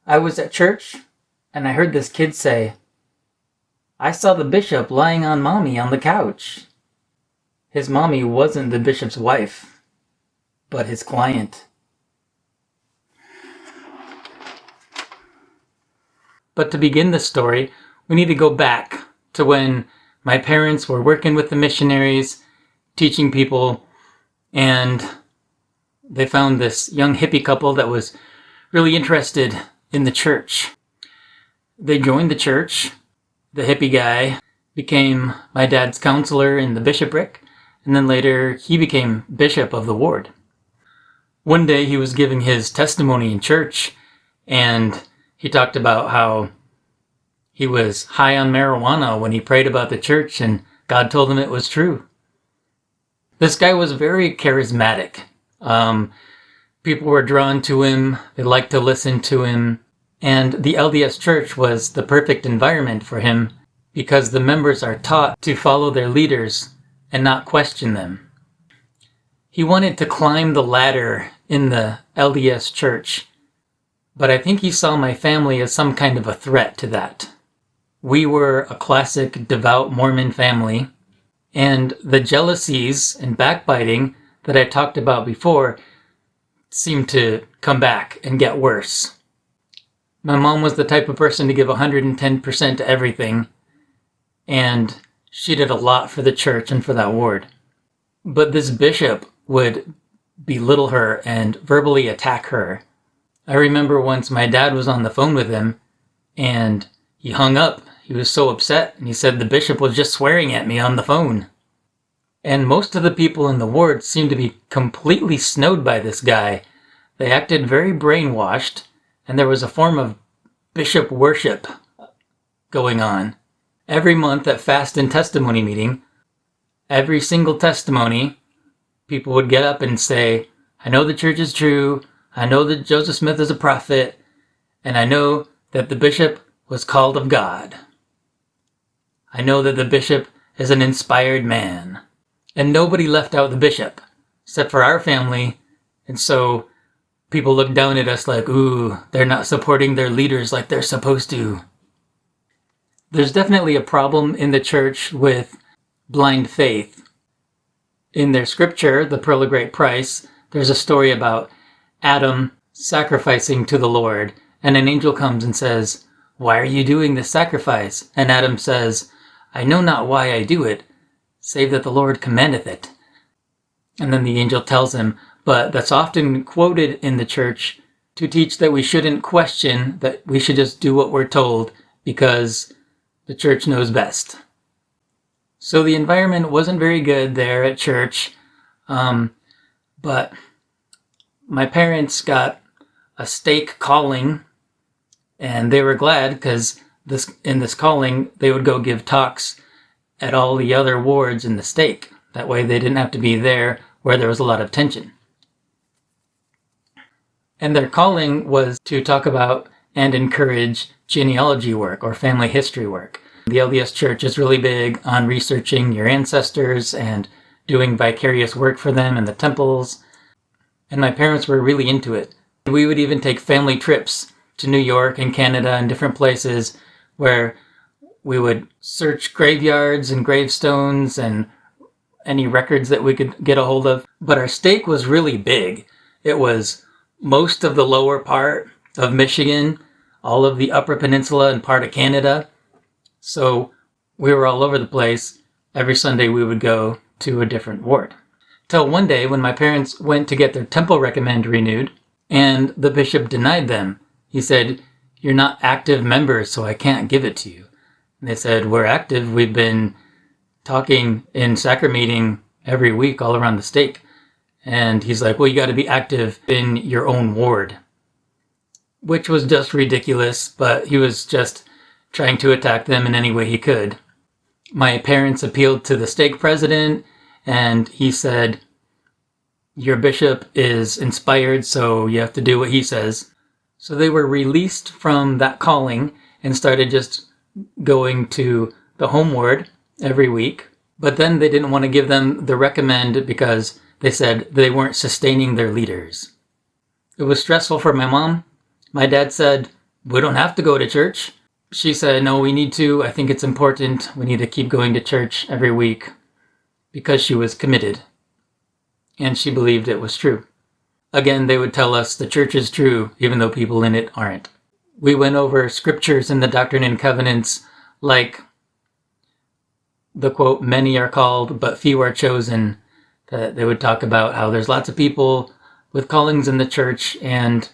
I was at church, and I heard this kid say, "I saw the bishop lying on mommy on the couch." His mommy wasn't the bishop's wife, but his client. But to begin the story, we need to go back to when my parents were working with the missionaries, teaching people, and they found this young hippie couple that was really interested in the church. They joined the church. The hippie guy became my dad's counselor in the bishopric, and then later he became bishop of the ward. One day he was giving his testimony in church, and he talked about how he was high on marijuana when he prayed about the church, and God told him it was true. This guy was very charismatic. People were drawn to him. They liked to listen to him. And the LDS Church was the perfect environment for him because the members are taught to follow their leaders and not question them. He wanted to climb the ladder in the LDS Church, but I think he saw my family as some kind of a threat to that. We were a classic devout Mormon family, and the jealousies and backbiting that I talked about before seemed to come back and get worse. My mom was the type of person to give 110% to everything, and she did a lot for the church and for that ward. But this bishop would belittle her and verbally attack her. I remember once my dad was on the phone with him, and he hung up. He was so upset, and he said the bishop was just swearing at me on the phone. And most of the people in the ward seemed to be completely snowed by this guy. They acted very brainwashed, and there was a form of bishop worship going on. Every month at fast and testimony meeting, every single testimony, people would get up and say, "I know the church is true, I know that Joseph Smith is a prophet, and I know that the bishop was called of God. I know that the bishop is an inspired man." And nobody left out the bishop, except for our family. And so people looked down at us like, ooh, they're not supporting their leaders like they're supposed to. There's definitely a problem in the church with blind faith. In their scripture, The Pearl of Great Price, there's a story about Adam sacrificing to the Lord. And an angel comes and says, "Why are you doing this sacrifice?" And Adam says, "I know not why I do it, save that the Lord commandeth it." And then the angel tells him, but that's often quoted in the church to teach that we shouldn't question, that we should just do what we're told because the church knows best. So the environment wasn't very good there at church, but my parents got a stake calling, and they were glad because in this calling they would go give talks at all the other wards in the stake. That way they didn't have to be there where there was a lot of tension. And their calling was to talk about and encourage genealogy work or family history work. The LDS Church is really big on researching your ancestors and doing vicarious work for them in the temples. And my parents were really into it. We would even take family trips to New York and Canada and different places where we would search graveyards and gravestones and any records that we could get a hold of. But our stake was really big. It was most of the lower part of Michigan, all of the Upper Peninsula and part of Canada. So we were all over the place. Every Sunday we would go to a different ward. Till one day when my parents went to get their temple recommend renewed, and the bishop denied them. He said, "You're not active members, so I can't give it to you." And they said, "We're active. We've been talking in sacrament meeting every week all around the stake." And he's like, "Well, you got to be active in your own ward," which was just ridiculous, but he was just trying to attack them in any way he could. My parents appealed to the stake president, and he said, "Your bishop is inspired, so you have to do what he says." So they were released from that calling and started just going to the home ward every week. But then they didn't want to give them the recommend because they said they weren't sustaining their leaders. It was stressful for my mom. My dad said we don't have to go to church. She said, no, we need to. I think it's important. We need to keep going to church every week, because she was committed. And she believed it was true. Again, they would tell us the church is true, even though people in it aren't. We went over scriptures in the Doctrine and Covenants, like the quote, many are called, but few are chosen. That they would talk about how there's lots of people with callings in the church, and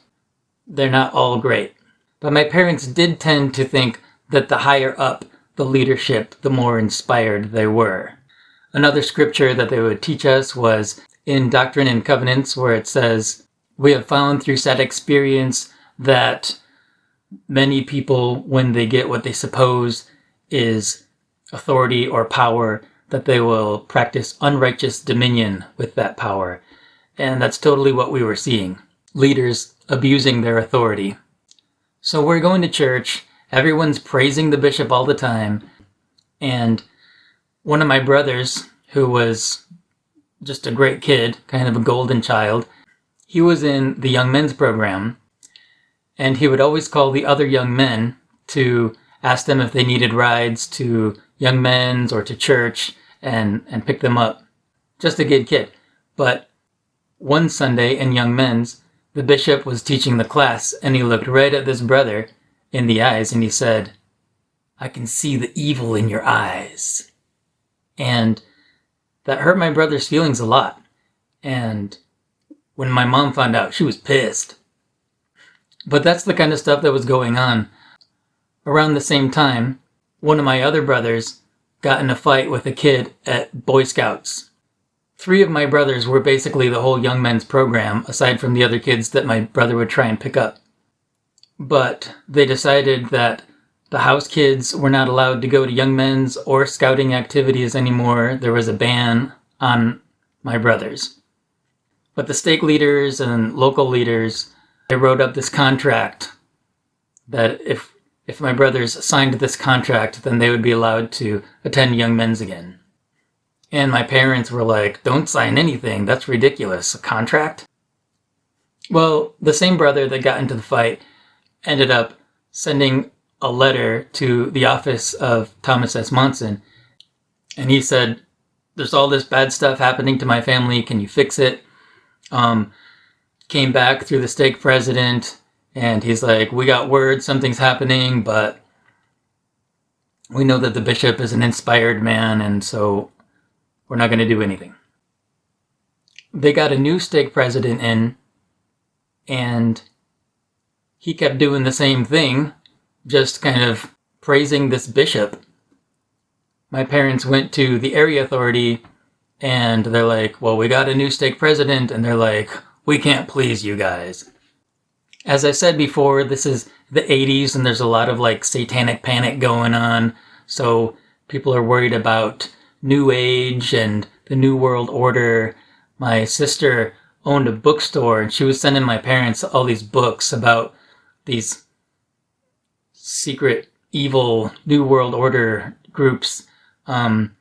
they're not all great. But my parents did tend to think that the higher up the leadership, the more inspired they were. Another scripture that they would teach us was in Doctrine and Covenants, where it says, we have found through sad experience that many people, when they get what they suppose is authority or power, that they will practice unrighteous dominion with that power. And that's totally what we were seeing. Leaders abusing their authority. So we're going to church, everyone's praising the bishop all the time, and one of my brothers, who was just a great kid, kind of a golden child, he was in the young men's program, and he would always call the other young men to ask them if they needed rides to young men's or to church and pick them up. Just a good kid. But one Sunday in young men's, the bishop was teaching the class, and he looked right at this brother in the eyes, and he said, I can see the evil in your eyes. And that hurt my brother's feelings a lot. And when my mom found out, she was pissed. But that's the kind of stuff that was going on. Around the same time, one of my other brothers got in a fight with a kid at Boy Scouts. 3 of my brothers were basically the whole young men's program, aside from the other kids that my brother would try and pick up. But they decided that the house kids were not allowed to go to young men's or scouting activities anymore. There was a ban on my brothers. But the stake leaders and local leaders, they wrote up this contract that if my brothers signed this contract, then they would be allowed to attend young men's again. And my parents were like, don't sign anything. That's ridiculous. A contract? Well, the same brother that got into the fight ended up sending a letter to the office of Thomas S. Monson. And he said, there's all this bad stuff happening to my family. Can you fix it? Came back through the stake president. And he's like, we got word something's happening, but we know that the bishop is an inspired man, and so we're not going to do anything. They got a new stake president in, and he kept doing the same thing, just kind of praising this bishop. My parents went to the area authority, and they're like, well, we got a new stake president, and they're like, we can't please you guys. As I said before, this is the 80s, and there's a lot of like satanic panic going on, so people are worried about New Age and the New World Order. My sister owned a bookstore, and she was sending my parents all these books about these secret, evil New World Order groups, and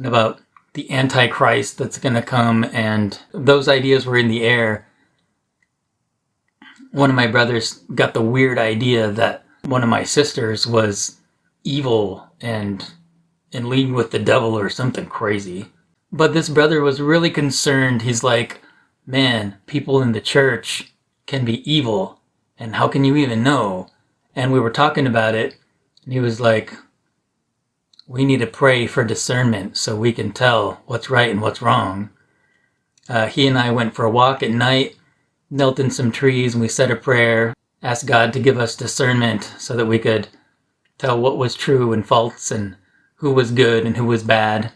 about the Antichrist that's going to come, and those ideas were in the air. One of my brothers got the weird idea that one of my sisters was evil and in league with the devil or something crazy. But this brother was really concerned. He's like, man, people in the church can be evil, and how can you even know? And we were talking about it, and he was like, we need to pray for discernment so we can tell what's right and what's wrong. He and I went for a walk at night, knelt in some trees, and we said a prayer, asked God to give us discernment so that we could tell what was true and false and who was good and who was bad,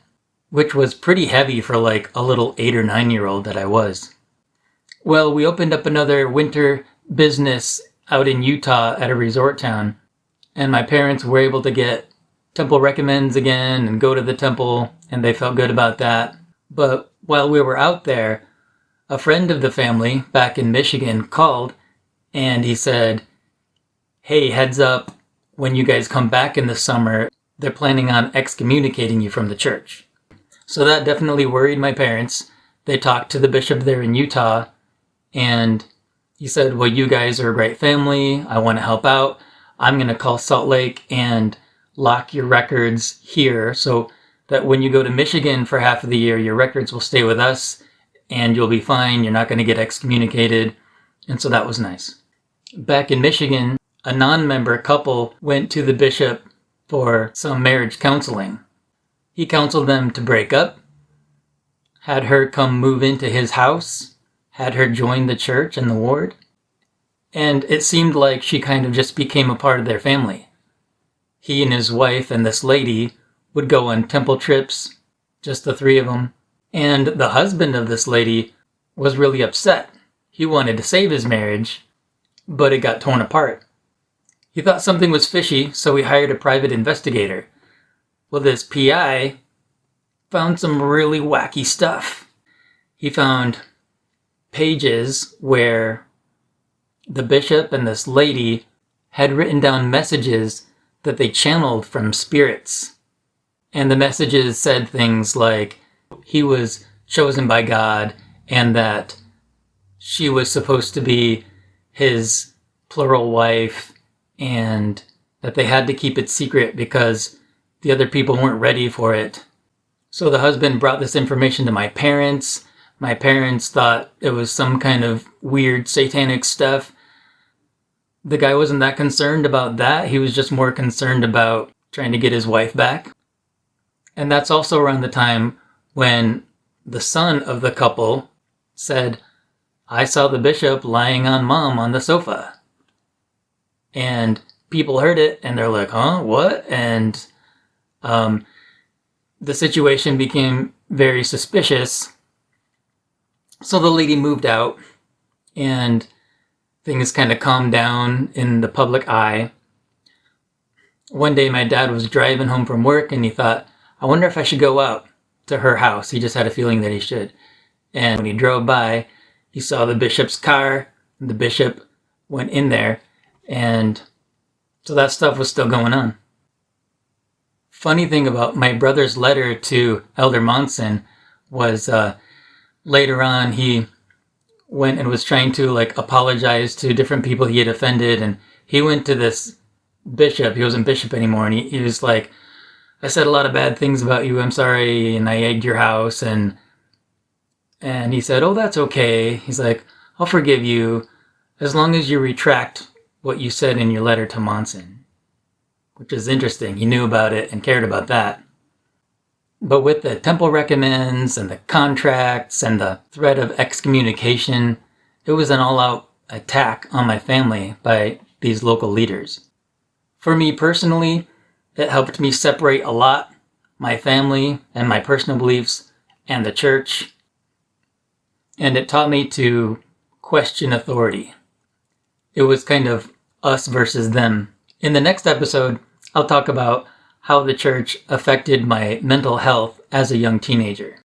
which was pretty heavy for like a little 8 or 9-year-old that I was. Well, we opened up another winter business out in Utah at a resort town, and my parents were able to get temple recommends again and go to the temple, and they felt good about that. But while we were out there, a friend of the family back in Michigan called, and he said, hey, heads up, when you guys come back in the summer, they're planning on excommunicating you from the church. So that definitely worried my parents. They talked to the bishop there in Utah, and he said, well, you guys are a great family. I want to help out. I'm going to call Salt Lake and lock your records here so that when you go to Michigan for half of the year, your records will stay with us and you'll be fine. You're not going to get excommunicated. And so that was nice. Back in Michigan, a non-member couple went to the bishop for some marriage counseling. He counseled them to break up, had her come move into his house, had her join the church and the ward, and it seemed like she kind of just became a part of their family. He and his wife and this lady would go on temple trips, just the three of them, and the husband of this lady was really upset. He wanted to save his marriage, but it got torn apart. He thought something was fishy, so he hired a private investigator. Well, this PI found some really wacky stuff. He found pages where the bishop and this lady had written down messages that they channeled from spirits. And the messages said things like he was chosen by God and that she was supposed to be his plural wife and that they had to keep it secret because the other people weren't ready for it. So the husband brought this information to my parents. My parents thought it was some kind of weird satanic stuff. The guy wasn't that concerned about that. He was just more concerned about trying to get his wife back. And that's also around the time when the son of the couple said, I saw the bishop lying on mom on the sofa. And people heard it and they're like, huh, what? And the situation became very suspicious. So the lady moved out and things kind of calmed down in the public eye. One day my dad was driving home from work and he thought, I wonder if I should go out to her house. He just had a feeling that he should. And when he drove by, he saw the bishop's car. And the bishop went in there. And so that stuff was still going on. Funny thing about my brother's letter to Elder Monson was later on he went and was trying to apologize to different people he had offended. And he went to this bishop. He wasn't bishop anymore. And he was like, I said a lot of bad things about you. I'm sorry. And I egged your house. And he said, oh, that's okay. He's like, I'll forgive you as long as you retract what you said in your letter to Monson, which is interesting. He knew about it and cared about that. But with the temple recommends and the contracts and the threat of excommunication, it was an all-out attack on my family by these local leaders. For me personally, it helped me separate a lot, my family and my personal beliefs and the church. And it taught me to question authority. It was kind of us versus them. In the next episode, I'll talk about how the church affected my mental health as a young teenager.